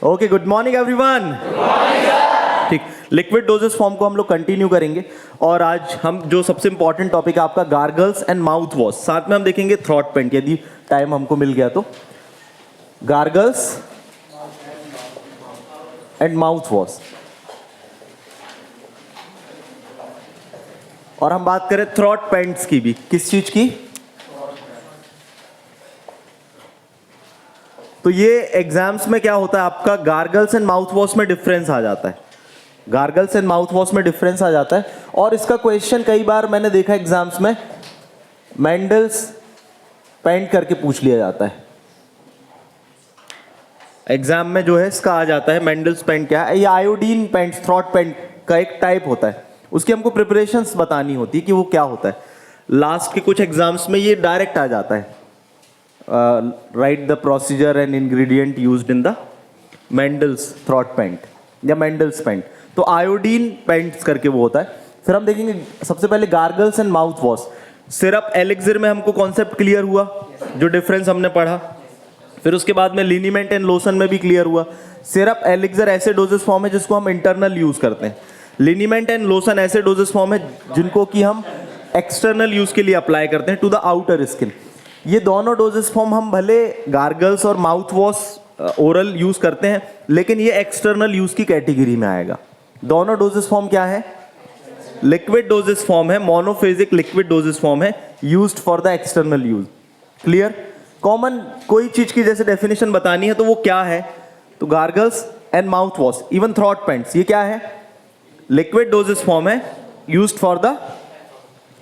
Okay, good morning everyone. ठीक, liquid dosage form को हम लोग कंटिन्यू करेंगे और आज हम जो सबसे इंपॉर्टेंट टॉपिक है आपका गार्गल्स एंड माउथ वॉश, साथ में हम देखेंगे थ्रॉट पेंट, यदि टाइम हमको मिल गया तो। गार्गल्स एंड माउथ वॉश, और हम बात करें थ्रॉट पेंट्स की भी। किस चीज की? तो ये एग्जाम्स में क्या होता है आपका, गार्गल्स एंड माउथ वॉश में डिफरेंस आ जाता है। गार्गल्स एंड माउथ वॉश में डिफरेंस आ जाता है और इसका क्वेश्चन कई बार मैंने देखा एग्जाम्स में मेंडल्स पेंट करके पूछ लिया जाता है। एग्जाम में जो है इसका आ जाता है मेंडल्स पेंट क्या है, या आयोडीन पेंट, थ्रॉट पेंट का एक टाइप होता है, उसकी हमको प्रिपरेशंस बतानी होती है कि वो क्या होता है। लास्ट के कुछ एग्जाम्स में ये डायरेक्ट आ जाता है, write the procedure and ingredient used in the Mandl's throat paint या मेंडल्स पेंट। तो आयोडीन पेंट्स करके वो होता है। फिर हम देखेंगे सबसे पहले gargles and mouth wash. Syrup elixir में हमको कॉन्सेप्ट क्लियर हुआ, जो डिफरेंस हमने पढ़ा। फिर उसके बाद में लिनीमेंट एंड लोशन में भी क्लियर हुआ। सिरप एलिक्सिर ऐसे डोजेस फॉर्म है जिसको हम इंटरनल यूज करते हैं। लिनीमेंट एंड लोशन ऐसे डोजेस फॉर्म है जिनको कि हम एक्सटर्नल यूज के लिए अप्लाई करते हैं टू द आउटर स्किन। ये दोनों डोजेस फॉर्म हम भले गार्गल्स और माउथ वॉश ओरल यूज करते हैं, लेकिन ये एक्सटर्नल यूज की कैटेगरी में आएगा। दोनों डोजेस फॉर्म क्या है? लिक्विड डोजेस फॉर्म है, मोनोफेजिक लिक्विड डोजेस फॉर्म है, used for the external use. Clear? Common कोई चीज की जैसे डेफिनेशन बतानी है तो वो क्या है? तो gargles and mouth wash, even throat paints, ये क्या है? लिक्विड डोजेस फॉर्म है, used for the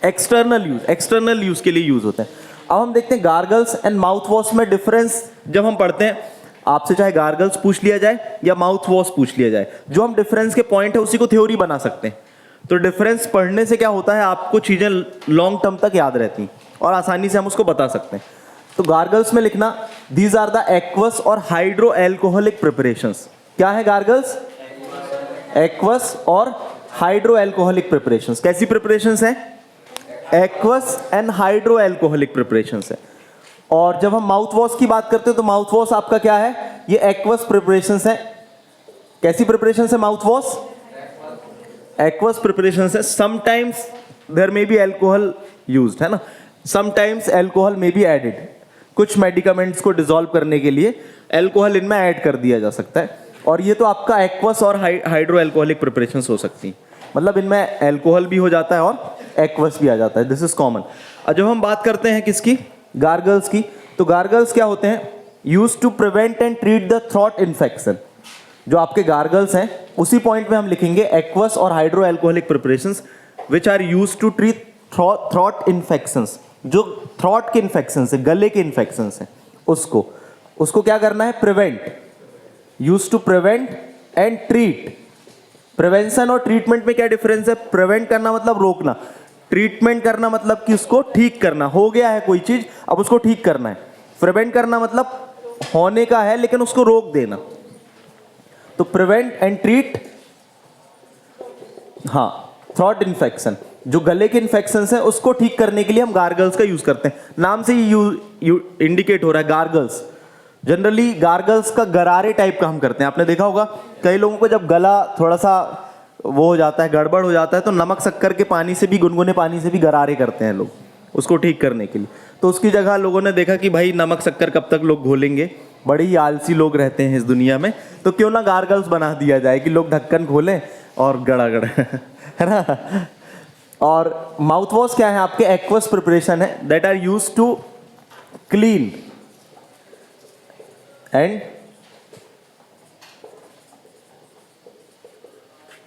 external use, external use के लिए यूज होते हैं। अब हम देखते हैं गार्गल्स एंड माउथ वॉश में डिफरेंस। जब हम पढ़ते हैं, आपसे चाहे गार्गल्स पूछ लिया जाए या माउथ वॉश पूछ लिया जाए, जो हम डिफरेंस के पॉइंट है उसी को थ्योरी बना सकते हैं। तो डिफरेंस पढ़ने से क्या होता है, आपको चीजें लॉन्ग टर्म तक याद रहती हैं और आसानी से हम उसको बता सकते हैं। तो गार्गल्स में लिखना, दीज आर द एक्वस और हाइड्रो एल्कोहलिक प्रिपरेशंस। क्या है गार्गल्स? एक्वस और हाइड्रो एल्कोहलिक प्रिपरेशंस। कैसी प्रिपरेशंस हैं? Aqueous and hydro alcoholic preparations है। और जब हम माउथ वॉश की बात करते हैं तो माउथ वॉश आपका क्या है? ये एक्वस प्रिपरेशंस है। कैसी प्रिपरेशंस है माउथ वॉश? एक्वस प्रिपरेशंस है। Sometimes there may be alcohol used, है ना, sometimes alcohol may be added. कुछ मेडिकामेंट्स को डिसॉल्व करने के लिए एल्कोहल इनमें ऐड कर दिया जा सकता है, और ये तो आपका एक्वस और हाइड्रो एल्कोहलिक प्रिपरेशंस हो सकती हैं। मतलब इनमें एल्कोहल भी हो जाता है और एक्वस भी आ जाता है, दिस इज कॉमन। और जब हम बात करते हैं किसकी, गार्गल्स की, तो गार्गल्स क्या होते हैं? Use to prevent and treat the throat infection. जो आपके गार्गल्स हैं उसी पॉइंट में हम लिखेंगे एक्वस और hydro alcoholic preparations which are use to treat throat infections. जो थ्रॉट के इन्फेक्शंस है, गले के इन्फेक्शंस हैं, उसको क्या करना है? Prevent. Use to prevent and treat. Prevention और ट्रीटमेंट में क्या डिफरेंस है? प्रिवेंट करना मतलब रोकना, ट्रीटमेंट करना मतलब कि उसको ठीक करना। हो गया है कोई चीज, अब उसको ठीक करना है। प्रिवेंट करना मतलब होने का है लेकिन उसको रोक देना। तो प्रिवेंट एंड ट्रीट, हाँ, थ्रॉट इन्फेक्शन, जो गले के इन्फेक्शन है उसको ठीक करने के लिए हम गार्गल्स का यूज करते हैं। नाम से ही इंडिकेट हो रहा है गार्गल्स। जनरली गार्गल्स का गरारे टाइप का हम करते हैं। आपने देखा होगा कई लोगों को जब गला थोड़ा सा वो हो जाता है, गड़बड़ हो जाता है, तो नमक शक्कर के पानी से भी, गुनगुने पानी से भी गरारे करते हैं लोग उसको ठीक करने के लिए। तो उसकी जगह लोगों ने देखा कि भाई नमक शक्कर कब तक लोग घोलेंगे, बड़े ही आलसी लोग रहते हैं इस दुनिया में, तो क्यों ना गार्गल्स बना दिया जाए कि लोग ढक्कन खोलें और गड़ागड़ है ना। और माउथ वॉश क्या है? आपके एक्वस प्रिपरेशन है that are use to clean and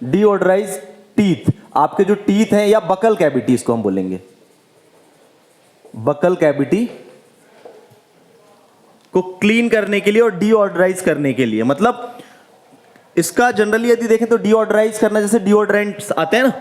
deodorise teeth. आपके जो टीथ हैं या बकल कैविटी, इसको हम बोलेंगे बकल कैविटी, को क्लीन करने के लिए और डिओडराइज करने के लिए। मतलब इसका जनरली यदि देखें तो डिओडराइज करना, जैसे डिओड्रेंट्स आते हैं ना,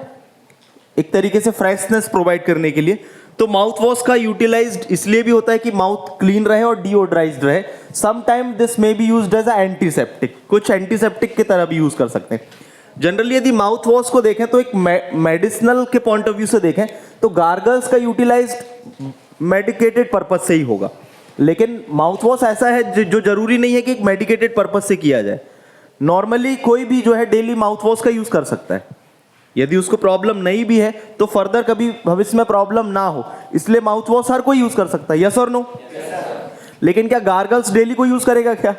एक तरीके से फ्रेशनेस प्रोवाइड करने के लिए। तो माउथ वॉश का यूटिलाइज्ड इसलिए भी होता है कि माउथ क्लीन रहे और डिओड्राइज्ड रहे। Sometime this may be used as a antiseptic, कुछ एंटीसेप्टिक की तरह भी यूज कर सकते हैं। जनरली यदि माउथ वॉश को देखें तो एक मेडिसिनल के पॉइंट ऑफ व्यू से देखें तो गार्गल्स का यूटिलाइज्ड मेडिकेटेड पर्पज से ही होगा, लेकिन माउथ वॉश ऐसा है जो जरूरी नहीं है कि एक मेडिकेटेड पर्पज से किया जाए। नॉर्मली कोई भी जो है डेली माउथ वॉश का यूज कर सकता है, यदि उसको प्रॉब्लम नहीं भी है तो फर्दर कभी भविष्य में प्रॉब्लम ना हो, इसलिए माउथ वॉश हर कोई यूज कर सकता है। यस और नो? लेकिन क्या गार्गल्स डेली कोई यूज करेगा क्या?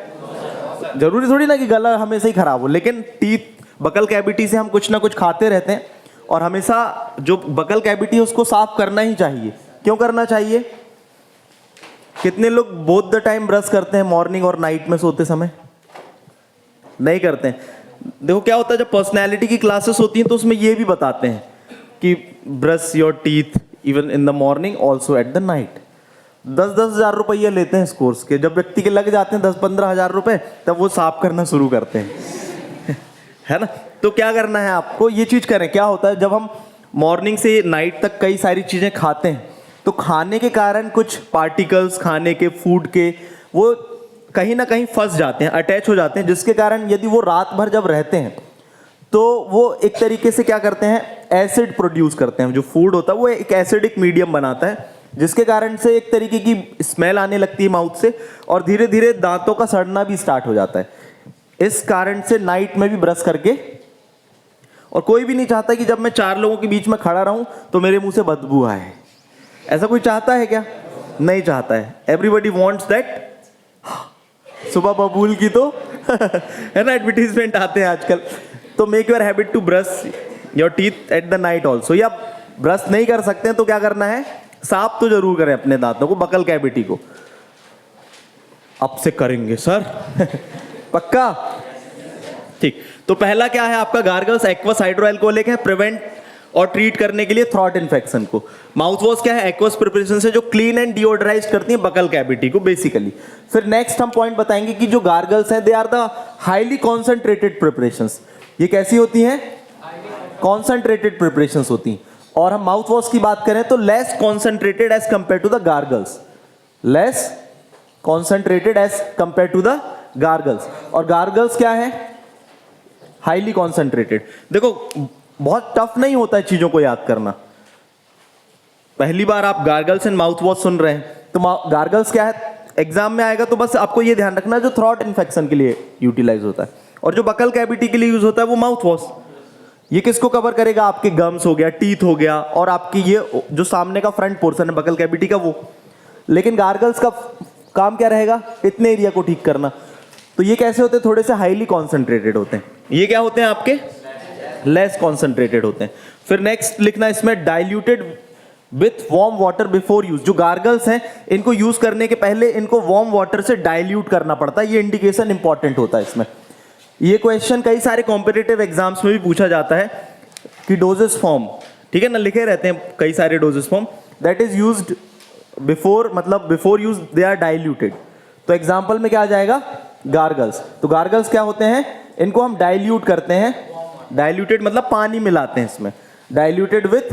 जरूरी थोड़ी ना कि गला हमेशा ही खराब हो, लेकिन टीथ बकल कैविटी से हम कुछ ना कुछ खाते रहते हैं और हमेशा जो बकल कैविटी है उसको साफ करना ही चाहिए। क्यों करना चाहिए? कितने लोग बोथ द टाइम ब्रश करते हैं, मॉर्निंग और नाइट में सोते समय? नहीं करते हैं। देखो क्या होता है, जब पर्सनैलिटी की क्लासेस होती हैं तो उसमें ये भी बताते हैं कि brush your teeth even in the morning also eight the night. 10-10 हज़ार रुपये लेते हैं इस कोर्स के। जब व्यक्ति के लग जाते हैं 10-15 हज़ार रुपये, तब वो साफ करना शुरू करते हैं है ना? तो क्या करना है आपको, ये चीज करें। क्या होता है, जब हम मॉर्निंग से नाइट तक कई सारी चीजें खाते हैं तो खाने के कारण कुछ पार्टिकल्स खाने के, फूड के, वो कहीं ना कहीं फंस जाते हैं, अटैच हो जाते हैं, जिसके कारण यदि वो रात भर जब रहते हैं तो वो एक तरीके से क्या करते हैं, एसिड प्रोड्यूस करते हैं। जो फूड होता है वो एक एसिडिक मीडियम बनाता है, जिसके कारण से एक तरीके की स्मेल आने लगती है माउथ से और धीरे धीरे दांतों का सड़ना भी स्टार्ट हो जाता है। इस कारण से नाइट में भी ब्रश करके, और कोई भी नहीं चाहता कि जब मैं 4 लोगों के बीच में खड़ा रहूं तो मेरे मुंह से बदबू आए। ऐसा कोई चाहता है क्या? नहीं चाहता है। Everybody wants that. सुबह बबूल की तो है ना, एडवर्टीजमेंट आते हैं आजकल। तो make your habit to brush your teeth at the night also. या ब्रश नहीं कर सकते हैं तो क्या करना है, साफ तो जरूर करें अपने दांतों को, बकल कैविटी को। अब से करेंगे सर पक्का? ठीक। तो पहला क्या है आपका, गार्गल्स एक्वस हाइड्रोअल्कोहलिक है, प्रिवेंट और ट्रीट करने के लिए थ्रॉट इन्फेक्शन को। माउथ वॉश क्या है, एक्वस प्रिपरेशन से जो क्लीन एंड डिओडराइज करती है बकल कैविटी को बेसिकली। फिर नेक्स्ट हम पॉइंट बताएंगे कि जो गार्गल्स हैं they are the highly concentrated preparations. ये कैसी होती हैं? कॉन्सेंट्रेटेड प्रिपरेशंस होती हैं। और हम माउथ वॉश की बात करें तो less concentrated as compare to the gargles, less concentrated as compare to the gargles. और गार्गल्स क्या है, हाईली कॉन्सेंट्रेटेड। देखो बहुत टफ नहीं होता है चीजों को याद करना। पहली बार आप गार्गल्स एंड माउथ वॉश सुन रहे हैं तो गार्गल्स क्या है, एग्जाम में आएगा तो बस आपको ये ध्यान रखना है जो थ्रॉट इन्फेक्शन के लिए यूटिलाइज होता है, और जो बकल कैविटी के लिए यूज होता है वो माउथ वॉश। ये किसको कवर करेगा, आपके गम्स हो गया, टीथ हो गया, और आपकी ये जो सामने का फ्रंट पोर्शन है बकल कैविटी का वो। लेकिन गार्गल्स का काम क्या रहेगा, इतने एरिया को ठीक करना। तो ये कैसे होते हैं, थोड़े से हाईली कॉन्सेंट्रेटेड होते हैं। ये क्या होते हैं आपके, लेस कॉन्सेंट्रेटेड होते हैं। फिर नेक्स्ट लिखना इसमें diluted with warm water before use. जो गार्गल्स हैं इनको यूज करने के पहले इनको वार्म वाटर से डाइल्यूट करना पड़ता है, ये इंडिकेशन इंपॉर्टेंट होता है इसमें। ये क्वेश्चन कई सारे कॉम्पिटिटिव एग्जाम्स में भी पूछा जाता है कि डोजेस फॉर्म, ठीक है ना, लिखे रहते हैं कई सारे doses form, that is used before, मतलब before use they are diluted. तो एग्जाम्पल में क्या आ जाएगा, गार्गल्स। तो गार्गल्स क्या होते हैं, इनको हम डाइल्यूट करते हैं, डाइल्यूटेड मतलब पानी मिलाते हैं इसमें, डाइल्यूटेड विथ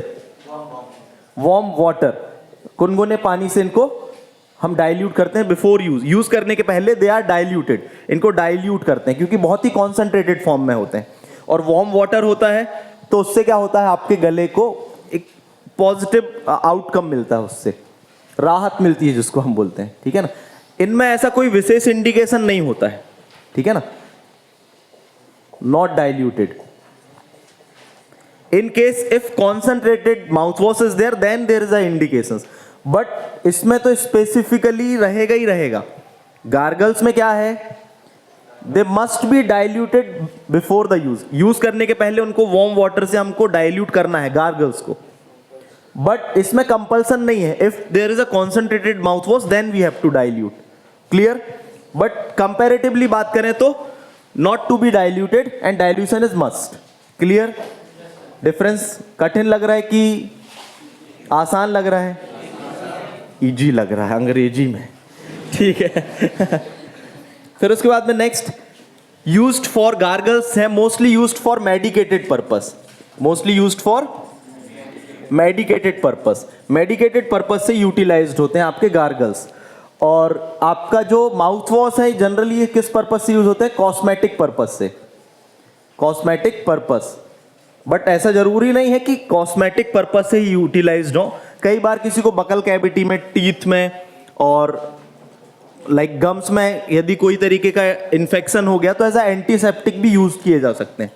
वार्म वाटर, गुनगुने पानी से इनको हम डाइल्यूट करते हैं बिफोर यूज। यूज करने के पहले दे आर डाइल्यूटेड, इनको डाइल्यूट करते हैं क्योंकि बहुत ही कॉन्सेंट्रेटेड फॉर्म में होते हैं। और वार्म वाटर होता है तो उससे क्या होता है, आपके गले को एक पॉजिटिव आउटकम मिलता है, उससे राहत मिलती है जिसको हम बोलते हैं, ठीक है ना। इनमें ऐसा कोई विशेष इंडिकेशन नहीं होता है, ठीक है ना, not diluted. In case if concentrated mouthwash is there, then there is a indications. But इसमें तो स्पेसिफिकली रहेगा ही रहेगा। गार्गल्स में क्या है, they must be diluted before the use. Use करने के पहले उनको वार्म वाटर से हमको डाइल्यूट करना है गार्गल्स को। बट इसमें कंपल्सन नहीं है, if there is a concentrated mouthwash then we have to dilute. Clear? But comparatively बात करें तो not to be diluted and dilution is must. Clear? Difference कठिन लग रहा है कि आसान लग रहा है? इजी लग रहा है अंग्रेजी में, ठीक है फिर उसके बाद में नेक्स्ट यूज्ड फॉर गार्गल्स है, mostly used for medicated purpose, mostly used for medicated purpose. Medicated purpose से यूटिलाइज्ड होते हैं आपके गार्गल्स। और आपका जो माउथ वॉश है जनरली ये किस पर्पस से यूज होते हैं, कॉस्मेटिक पर्पस से, कॉस्मेटिक पर्पस। बट ऐसा जरूरी नहीं है कि कॉस्मेटिक पर्पस से ही यूटिलाइज्ड हो। कई बार किसी को बकल कैविटी में, टीथ में और लाइक गम्स में यदि कोई तरीके का इन्फेक्शन हो गया तो एज अ एंटीसेप्टिक भी यूज किए जा सकते हैं,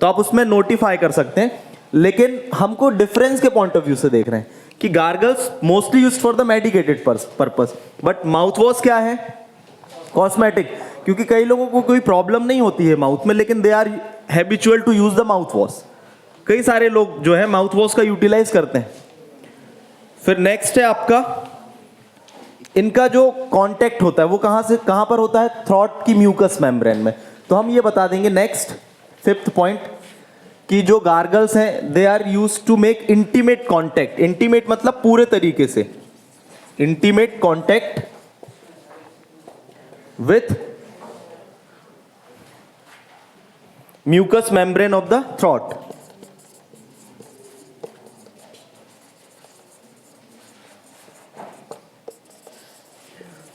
तो आप उसमें नोटिफाई कर सकते हैं। लेकिन हमको डिफरेंस के पॉइंट ऑफ व्यू से देख रहे हैं कि gargles mostly use for the medicated purpose, but mouth wash क्या है, कॉस्मेटिक। क्योंकि कई लोगों को कोई प्रॉब्लम नहीं होती है माउथ में, लेकिन they are habitual to use the mouth wash. कई सारे लोग जो है माउथ वॉश का यूटिलाइज करते हैं। फिर नेक्स्ट है आपका, इनका जो कांटेक्ट होता है वो कहां से कहां पर होता है, थ्रोट की म्यूकस मेम्ब्रेन में। तो हम ये बता देंगे नेक्स्ट 5th पॉइंट कि जो गार्गल्स हैं they are use to make intimate contact. Intimate मतलब पूरे तरीके से, intimate contact with mucous membrane of the throat.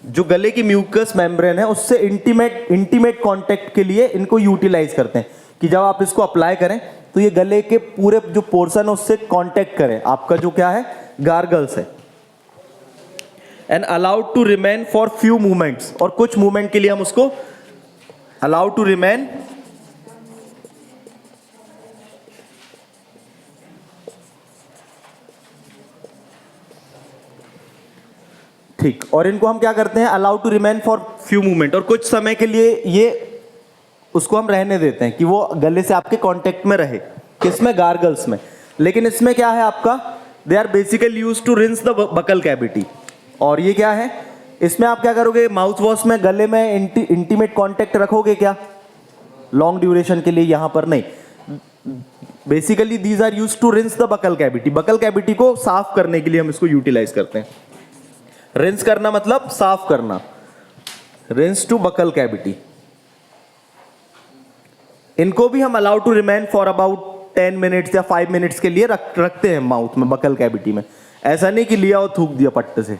जो गले की म्यूकस मेम्ब्रेन है उससे इंटीमेट कांटेक्ट के लिए इनको यूटिलाइज करते हैं कि जब आप इसको अप्लाई करें तो ये गले के पूरे जो पोर्शन है उससे कांटेक्ट करें, आपका जो क्या है गार्गल्स है। And allowed to remain for few movements, और कुछ मूवमेंट के लिए हम उसको अलाउड टू रिमेन ठीक, और इनको हम क्या करते हैं, allowed to remain for few movement, और कुछ समय के लिए ये उसको हम रहने देते हैं कि वो गले से आपके कांटेक्ट में रहे। किसमें, गार्गल्स में। लेकिन इसमें क्या है आपका, they are basically use to rinse the buccal cavity. और ये क्या है, इसमें आप क्या करोगे, माउथ वॉश में गले में इंटीमेट कांटेक्ट रखोगे क्या लॉन्ग ड्यूरेशन के लिए, यहां पर नहीं। Basically these are use to rinse the buccal cavity. Buccal cavity को साफ करने के लिए हम इसको यूटिलाइज करते हैं। रिंस करना मतलब साफ करना, रिंस टू बकल कैविटी। इनको भी हम allow to remain for about 10 minutes या 5 मिनट्स के लिए रखते हैं माउथ में, बकल कैविटी में। ऐसा नहीं कि लिया और थूक दिया पट्टे से,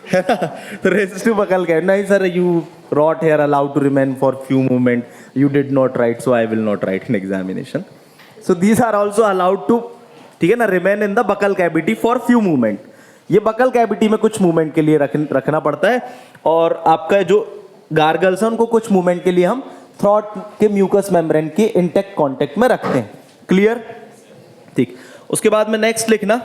है ना। तो रिंस टू बकल कैविटी, नहीं sir you wrote here allow to remain for few moment, you did not write so I will not write in examination. So these are also allowed to, ठीक है ना, remain in the buccal cavity for few movement. ये buccal cavity में कुछ movement के लिए रखना पड़ता है, और आपका जो गार्गल्स है उनको कुछ मूवमेंट के लिए हम थ्रोट के म्यूकस मेम्ब्रेन के इंटेक्ट कांटेक्ट में रखते हैं। क्लियर, ठीक। उसके बाद में नेक्स्ट लिखना,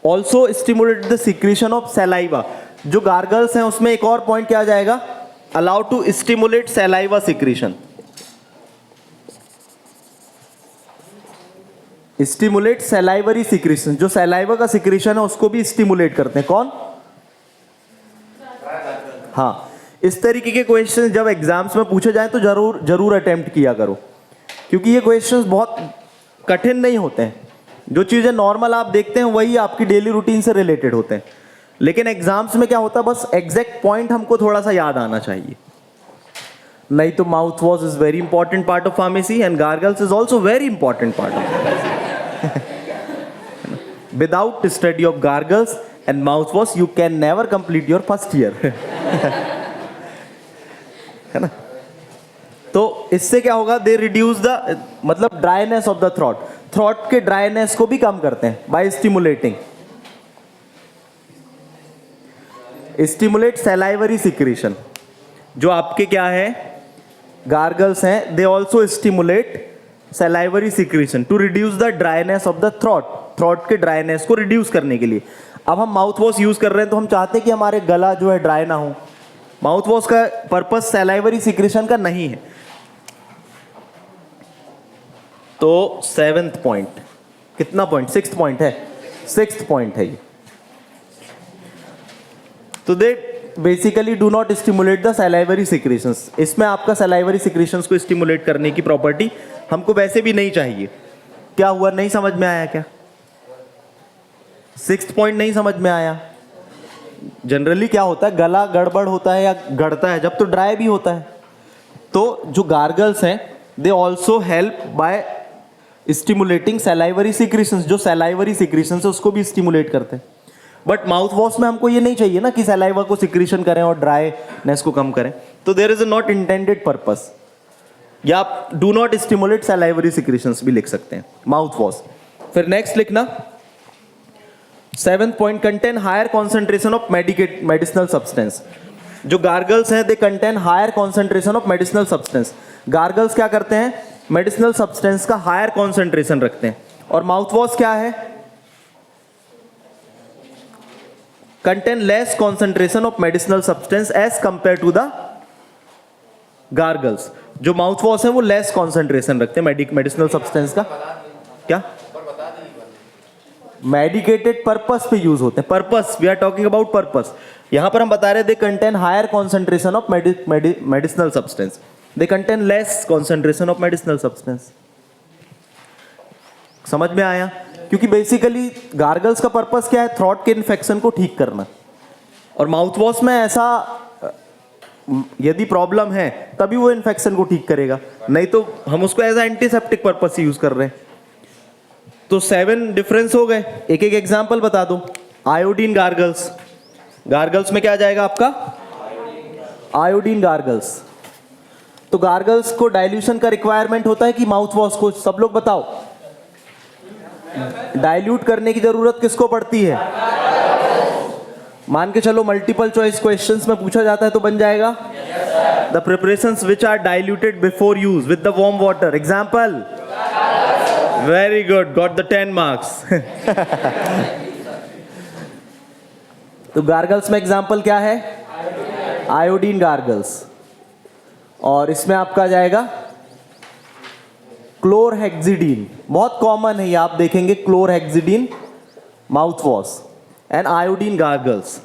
also stimulate the secretion of saliva. जो गार्गल्स हैं उसमें एक और पॉइंट क्या आ जाएगा, allow to stimulate saliva secretion. Stimulate salivary secretion, जो सैलाइवा का सिक्रीशन है उसको भी स्टिमुलेट करते हैं। कौन, हाँ। इस तरीके के क्वेश्चन जब एग्जाम्स में पूछे जाएं तो जरूर अटेम्प्ट किया करो, क्योंकि ये क्वेश्चंस बहुत कठिन नहीं होते हैं। जो चीज़ें नॉर्मल आप देखते हैं वही आपकी डेली रूटीन से रिलेटेड होते हैं, लेकिन एग्जाम्स में क्या होता है, बस एग्जैक्ट पॉइंट हमको थोड़ा सा याद आना चाहिए। नहीं तो mouth wash is very important part of pharmacy and gargles is also very important part of without study of gargles and mouthwash you can never complete your first year है ना। तो इससे क्या होगा, दे रिड्यूस द मतलब dryness of the throat के dryness को भी कम करते हैं by stimulating, stimulate salivary secretion. जो आपके क्या है गार्गल्स हैं, they also stimulate salivary secretion to reduce the dryness of the throat के ड्राइनेस को रिड्यूस करने के लिए। अब हम माउथ वॉश यूज कर रहे हैं तो हम चाहते हैं कि हमारे गला जो है ड्राई ना हो। माउथ वॉश का पर्पस सैलाइवरी सिक्रीशन का नहीं है। तो 7th पॉइंट, कितना पॉइंट, 6th पॉइंट है, 6th पॉइंट है ये। तो they basically do not stimulate the salivary secretions. इसमें आपका सैलाइवरी सिक्रीशंस को स्टिमुलेट करने की प्रॉपर्टी हमको वैसे भी नहीं चाहिए। क्या हुआ, नहीं समझ में आया क्या, 6th पॉइंट नहीं समझ में आया। जनरली क्या होता है, गला गड़बड़ होता है या गड़ता है जब तो ड्राई भी होता है। तो जो गार्गल्स हैं they also help by stimulating salivary secretions. जो सैलाइवरी सिक्रीशंस है उसको भी स्टिमुलेट करते हैं। बट माउथ वॉश में हमको ये नहीं चाहिए ना कि सैलाइवा को सिक्रीशन करें और ड्राईनेस को कम करें। तो there is a not intended purpose, या आप do not stimulate salivary secretions भी लिख सकते हैं माउथ वॉश। फिर नेक्स्ट लिखना, 7th point, contain higher concentration of medicinal substance. जो गार्गल्स हैं they contain higher concentration of medicinal substance. Gargles क्या करते हैं, मेडिसिनल सब्सटेंस का हायर कॉन्सेंट्रेशन रखते हैं। और माउथ वॉश क्या है, contain less concentration of medicinal substance as compare to the gargles. जो माउथ वॉश है वो लेस कॉन्सेंट्रेशन रखते हैं मेडिसिनल सब्सटेंस का। क्या मेडिकेटेड पर्पस पे यूज होते हैं, purpose, we are talking about purpose. यहां पर हम बता रहे they contain higher concentration of medicinal substance, they contain less concentration of medicinal substance. समझ में आया? क्योंकि बेसिकली गार्गल्स का पर्पस क्या है, थ्रोट के इन्फेक्शन को ठीक करना। और माउथ वॉश में ऐसा यदि प्रॉब्लम है तभी वो इन्फेक्शन को ठीक करेगा, नहीं तो हम उसको एज एंटीसेप्टिक पर्पस यूज कर रहे हैं। तो 7 डिफरेंस हो गए। एक एक एग्जांपल बता दो। आयोडीन गार्गल्स, गार्गल्स में क्या जाएगा आपका, आयोडीन गार्गल्स। तो गार्गल्स को डाइल्यूशन का रिक्वायरमेंट होता है कि माउथ वॉश को, सब लोग बताओ, डाइल्यूट करने की जरूरत किसको पड़ती है? मान के चलो मल्टीपल चॉइस क्वेश्चंस में पूछा जाता है तो बन जाएगा the preparations which are diluted before use with the warm water. Example, very good, got the 10 marks. तो गार्गल्स में एग्जांपल क्या है, आयोडीन गार्गल्स। और इसमें आपका जाएगा क्लोरहेक्सिडीन, बहुत कॉमन है ये, आप देखेंगे chlorhexidine mouth wash and iodine gargles.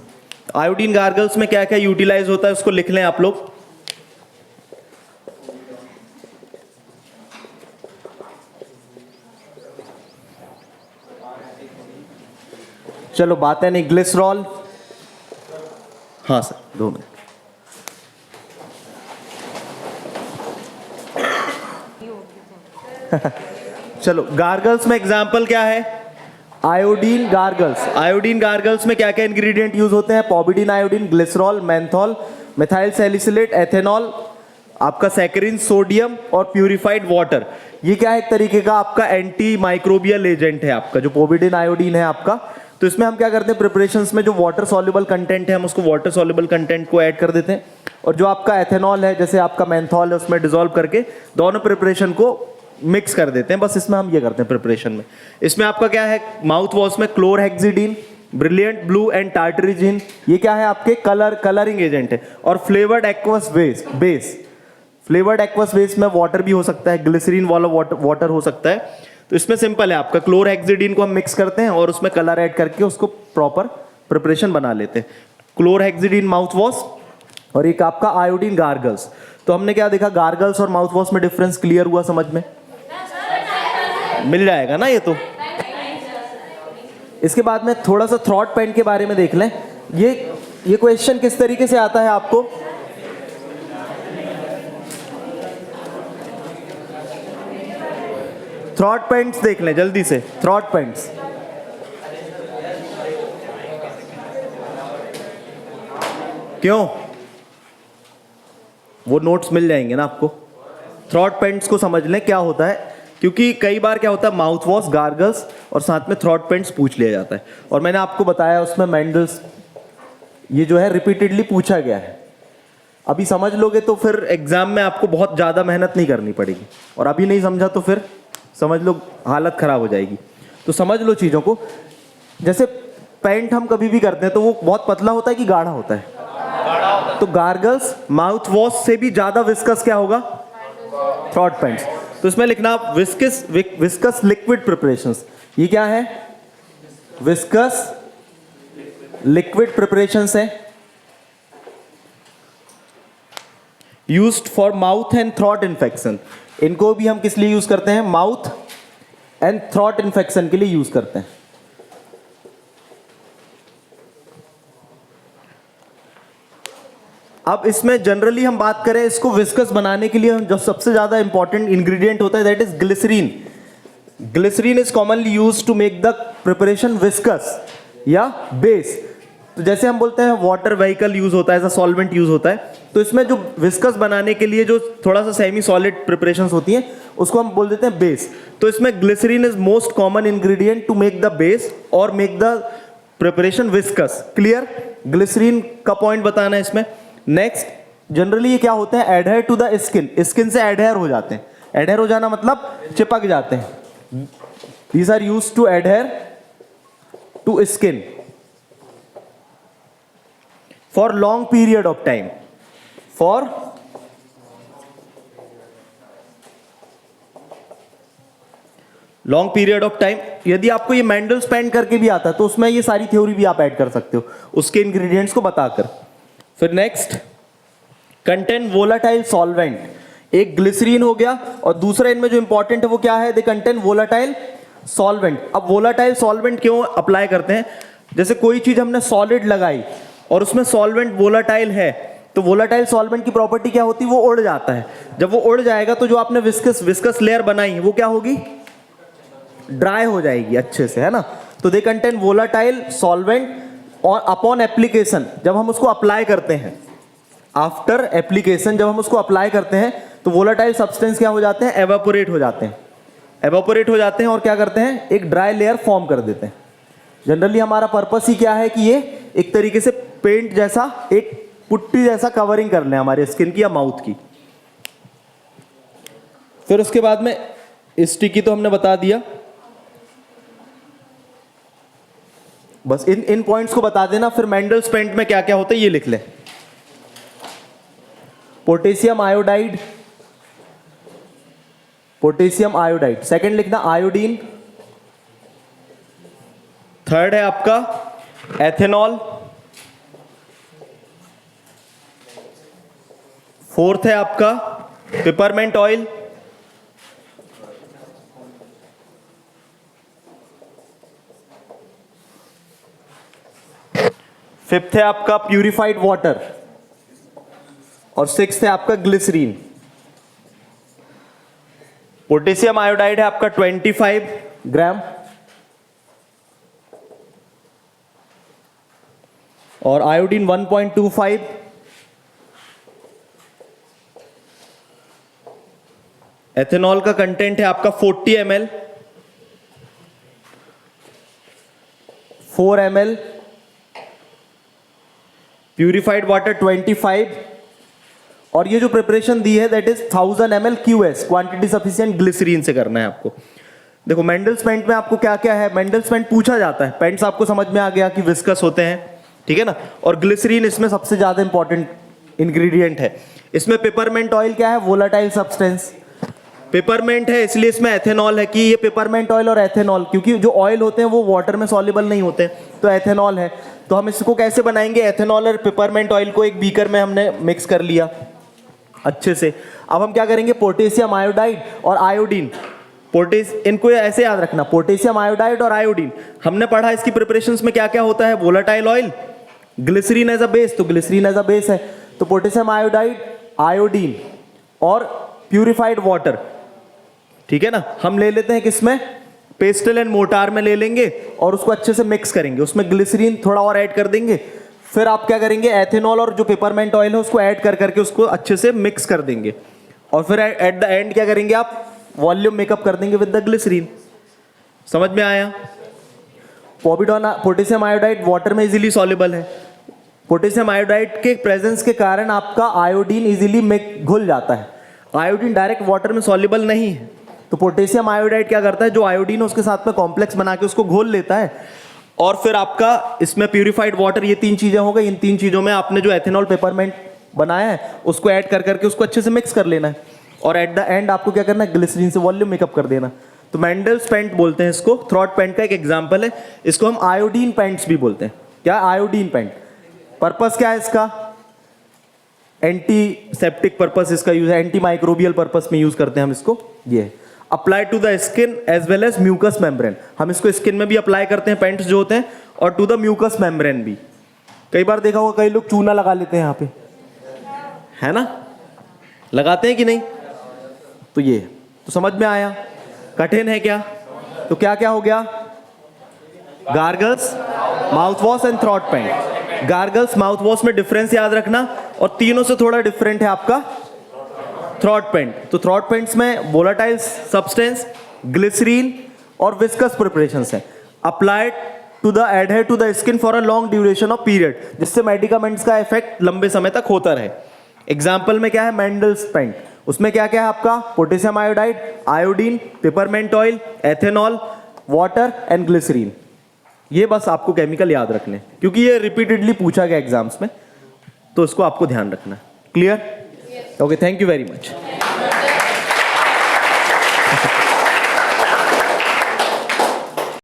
Iodine gargles में क्या क्या यूटिलाइज होता है उसको लिख लें आप लोग। चलो बातें नहीं, ग्लिसरॉल, हाँ सर 2 मिनट। चलो गार्गल्स में एग्जांपल क्या है, आयोडीन गार्गल्स। आयोडीन गार्गल्स में क्या क्या इंग्रेडिएंट यूज होते हैं, povidone iodine, glycerol, menthol, methyl salicylate, ethanol, आपका सैकरिन, सोडियम और प्यूरिफाइड वाटर। ये क्या है, एक तरीके का आपका एंटी माइक्रोबियल एजेंट है आपका जो पॉविडीन आयोडीन है आपका। तो इसमें हम क्या करते हैं, प्रिपरेशंस में जो वाटर सॉल्युबल कंटेंट है हम उसको वाटर सॉल्युबल कंटेंट को ऐड कर देते हैं, और जो आपका एथेनॉल है जैसे आपका मेंथॉल है उसमें डिसॉल्व करके दोनों प्रिपरेशन को मिक्स कर देते हैं। बस इसमें हम ये करते हैं प्रिपरेशन में। इसमें आपका क्या है, माउथ वॉश में क्लोरहेक्सिडीन, ब्रिलियंट ब्लू एंड टार्टरिजिन, ये क्या है आपके कलरिंग एजेंट है। और flavoured aqueous base, flavoured aqueous base में वाटर भी हो सकता है, ग्लिसरीन वाला वाटर हो सकता है। तो इसमें सिंपल है आपका, क्लोरहेक्सिडीन को हम मिक्स करते हैं और उसमें कलर ऐड करके उसको प्रॉपर प्रिपरेशन बना लेते हैं। क्लोरहेक्सिडीन माउथ वॉश और एक आपका आयोडीन गार्गल्स। तो हमने क्या देखा, गार्गल्स और माउथ वॉश में डिफरेंस क्लियर हुआ, समझ में मिल जाएगा ना ये। तो इसके बाद में थोड़ा सा थ्रॉट पेंट के बारे में देख लें। ये क्वेश्चन किस तरीके से आता है आपको, थ्रॉट पेंट्स देख लें जल्दी से। थ्रॉट पेंट्स, क्यों, वो नोट्स मिल जाएंगे ना आपको। थ्रॉट पेंट्स को समझ लें क्या होता है, क्योंकि कई बार क्या होता है माउथ वॉश, गार्गल्स और साथ में थ्रॉट पेंट्स पूछ लिया जाता है। और मैंने आपको बताया उसमें मेंडल्स ये जो है रिपीटेडली पूछा गया है। अभी समझ लोगे तो फिर एग्जाम में आपको बहुत ज़्यादा मेहनत नहीं करनी पड़ेगी, और अभी नहीं समझा तो फिर समझ लो हालत ख़राब हो जाएगी। तो समझ लो चीज़ों को। जैसे पेंट हम कभी भी करते हैं तो वो बहुत पतला होता है कि गाढ़ा होता है, तो गार्गल्स माउथ वॉश से भी ज़्यादा विस्कस क्या होगा, थ्रॉट पेंट्स। तो इसमें लिखना आप विस्कस लिक्विड प्रिपरेशंस। ये क्या है, विस्कस लिक्विड प्रिपरेशंस है, used for mouth and throat infection. इनको भी हम किस लिए यूज करते हैं, माउथ एंड थ्रॉट इन्फेक्शन के लिए यूज करते हैं। अब इसमें जनरली हम बात करें इसको विस्कस बनाने के लिए जो सबसे ज्यादा इंपॉर्टेंट इंग्रेडिएंट होता है that is glycerin. Glycerin is commonly used to make the preparation viscous या बेस। तो जैसे हम बोलते हैं वाटर व्हीकल यूज होता है, ऐसा सॉल्वेंट यूज होता है, तो इसमें जो विस्कस बनाने के लिए जो थोड़ा सा सेमी सॉलिड प्रिपरेशंस होती हैं उसको हम बोल देते हैं बेस। तो इसमें glycerine is most common ingredient to make the base और make the preparation viscous, clear. Glycerine का पॉइंट बताना है इसमें। नेक्स्ट, जनरली ये क्या होते हैं, adhere to the skin, skin से एडहेयर हो जाते हैं। एडहेयर हो जाना मतलब चिपक जाते हैं। These are used to adhere to skin for long period of time, for long period of time. यदि आपको ये मेंडल स्पेंड करके भी आता है तो उसमें ये सारी थ्योरी भी आप ऐड कर सकते हो उसके इंग्रेडिएंट्स को बताकर। फिर नेक्स्ट, कंटेन वोलाटाइल सॉल्वेंट, एक ग्लिसरीन हो गया और दूसरा इनमें जो इंपॉर्टेंट है वो क्या है, दे कंटेन वोलाटाइल सॉल्वेंट। अब वोलाटाइल सॉल्वेंट क्यों अप्लाई करते हैं, जैसे कोई चीज हमने सॉलिड लगाई और उसमें सॉल्वेंट वोलाटाइल है, तो वोलाटाइल सॉल्वेंट की प्रॉपर्टी क्या होती है, वो उड़ जाता है। जब वो उड़ जाएगा तो जो आपने विस्कस लेयर बनाई है वो क्या होगी, ड्राई हो जाएगी अच्छे से, है ना। तो दे कंटेन वोलाटाइल सॉल्वेंट और अपॉन एप्लीकेशन, जब हम उसको अप्लाई करते हैं, आफ्टर एप्लीकेशन जब हम उसको अप्लाई करते हैं तो वोलाटाइल सब्सटेंस क्या हो जाते हैं, एवापोरेट हो जाते हैं। एवापोरेट हो जाते हैं और क्या करते हैं, एक ड्राई लेयर फॉर्म कर देते हैं। जनरली हमारा पर्पस ही क्या है कि ये एक तरीके से पेंट जैसा, एक पुट्टी जैसा कवरिंग कर लें हमारे स्किन की या माउथ की। फिर उसके बाद में स्टिकी तो हमने बता दिया, बस इन पॉइंट्स को बता देना। फिर मेंडल स्पेंट में क्या क्या होता है ये लिख लें। Potassium iodide, potassium iodide, second लिखना आयोडीन, थर्ड है आपका एथेनॉल, फोर्थ है आपका पिपरमेंट ऑयल, फिफ्थ है आपका प्यूरिफाइड वाटर और सिक्स्थ है आपका ग्लिसरीन। पोटेशियम आयोडाइड है आपका 25 ग्राम और आयोडीन 1.25, एथेनॉल का कंटेंट है आपका 40 ml, 4 ml, प्यूरिफाइड वाटर 25 और ये जो प्रिपरेशन दी है that is 1000 ml QS, quantity sufficient glycerin से करना है आपको। देखो मेंडल्स पेंट में आपको क्या क्या है, मेंडल्स पेंट पूछा जाता है, पेंट्स आपको समझ में आ गया कि विस्कस होते हैं, ठीक है ना। और ग्लिसरीन इसमें सबसे ज्यादा इंपॉर्टेंट इंग्रेडिएंट है। इसमें पेपरमेंट ऑयल क्या है, वोलाटाइल सब्सटेंस, पेपरमेंट है इसलिए इसमें एथेनॉल है कि ये पेपरमेंट ऑयल और एथेनॉल, क्योंकि जो ऑयल होते हैं वो वाटर में सॉल्युबल नहीं होते तो एथेनॉल है। तो हम इसको कैसे बनाएंगे, एथेनॉल और पेपरमेंट ऑयल को एक बीकर में हमने मिक्स कर लिया अच्छे से। अब हम क्या करेंगे, पोटेशियम आयोडाइड और आयोडीन, इनको ऐसे याद रखना, पोटेशियम आयोडाइड और आयोडीन। हमने पढ़ा इसकी प्रिपरेशंस में क्या क्या होता है, volatile oil, glycerin as a base, तो ग्लिसरीन एज अ बेस है, तो पोटेशियम आयोडाइड, आयोडीन और प्यूरिफाइड वाटर, ठीक है ना। हम ले लेते हैं किसमें, पेस्टल एंड मोर्टार में ले लेंगे और उसको अच्छे से मिक्स करेंगे, उसमें ग्लिसरीन थोड़ा और ऐड कर देंगे। फिर आप क्या करेंगे, एथेनॉल और जो पेपरमेंट ऑयल है उसको ऐड कर करके उसको अच्छे से मिक्स कर देंगे और फिर एट द एंड क्या करेंगे, आप वॉल्यूम मेकअप कर देंगे विद द ग्लिसरीन। समझ में आया। पॉविडोन, पोटेशियम आयोडाइड वाटर में इजीली सॉल्युबल है, पोटेशियम आयोडाइड के प्रेजेंस के कारण आपका आयोडीन इजीली घुल जाता है। आयोडीन डायरेक्ट वाटर में सॉल्युबल नहीं है, तो पोटेशियम आयोडाइड क्या करता है, जो आयोडीन उसके साथ में कॉम्प्लेक्स बना के उसको घोल लेता है और फिर आपका इसमें प्यूरिफाइड वाटर, ये तीन चीजें हो गई। इन तीन चीजों में आपने जो एथेनॉल पेपरमेंट बनाया है उसको ऐड कर करके उसको अच्छे से मिक्स कर लेना है और एट द एंड आपको क्या करना है, ग्लिसरीन से वॉल्यूम मेकअप कर देना। तो मेंडल्स पेंट बोलते हैं इसको, थ्रॉट पेंट का एक एग्जाम्पल है। इसको हम आयोडीन पेंट्स भी बोलते हैं। क्या, आयोडीन पेंट। पर्पस क्या है इसका, एंटी सेप्टिक पर्पस इसका यूज है, एंटी माइक्रोबियल पर्पस में यूज करते हैं हम इसको। ये apply to the skin as well as mucous membrane, हम इसको स्किन में भी अप्लाई करते हैं पेंट्स जो होते हैं, और टू द म्यूकस मेम्ब्रेन भी। कई बार देखा होगा कई लोग चूना लगा लेते हैं यहाँ पे, है ना, लगाते हैं कि नहीं। तो ये तो समझ में आया, कठिन है क्या। तो क्या क्या हो गया, gargles, mouth wash and throat paint. Gargles, mouth wash में डिफरेंस याद रखना, और तीनों से थोड़ा डिफरेंट है आपका थ्रॉट पेंट। तो थ्रॉट पेंट्स में वोलाटाइल सब्सटेंस, ग्लिसरीन और विस्कस प्रिपरेशंस है, applied to the adhere to the skin for a long duration of period, जिससे मेडिकामेंट्स का इफेक्ट लंबे समय तक होता रहे। एग्जाम्पल में क्या है, मेंडल्स पेंट, उसमें क्या क्या है आपका, potassium iodide, iodine, peppermint oil, ethanol, water and glycerin. ये बस आपको केमिकल याद रखने, क्योंकि ये रिपीटेडली पूछा गया एग्जाम्स में, तो इसको आपको ध्यान रखना है। Clear? Okay, thank you very much.